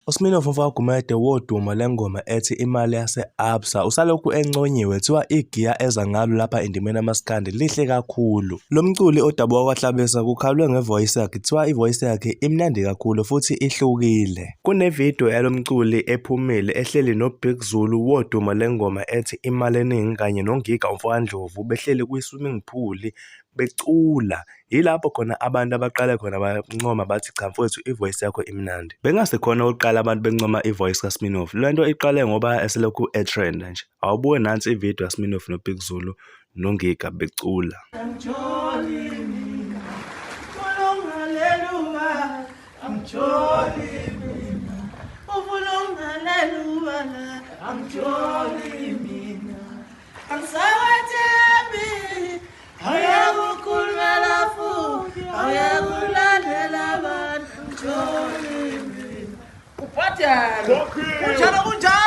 USminofu Mfakagumede woduma lengoma ethi imali yase-Absa usalokhu enconyiwe thiwa igiya eza ngalo lapha endimeni amaskandi lihle kakhulu. Lo mculi odabuka kwahlabisa kukhalwe ngevoice yakhe thiwa ivoice yakhe imnandi kakhulu futhi ihlukile. Kunevidiyo yalo mculi ephumile ehleli noBig Zulu woduma lengoma ethi imali eningi kanye noNgiga uMfakandlovu behleli kwi-swimming pool becula. Yilapho khona abantu abaqale khona bancoma bathi cha mfowethu ivoice yakho imnandi. Bengasekhona ukuqala abantu bencoma ivoice kaSminofu. Lento iqale ngoba eselokhu etrend nje. Awubuke nansi ividiyo kaSminofu noBig Zulu noNgiga becula. Kunjalo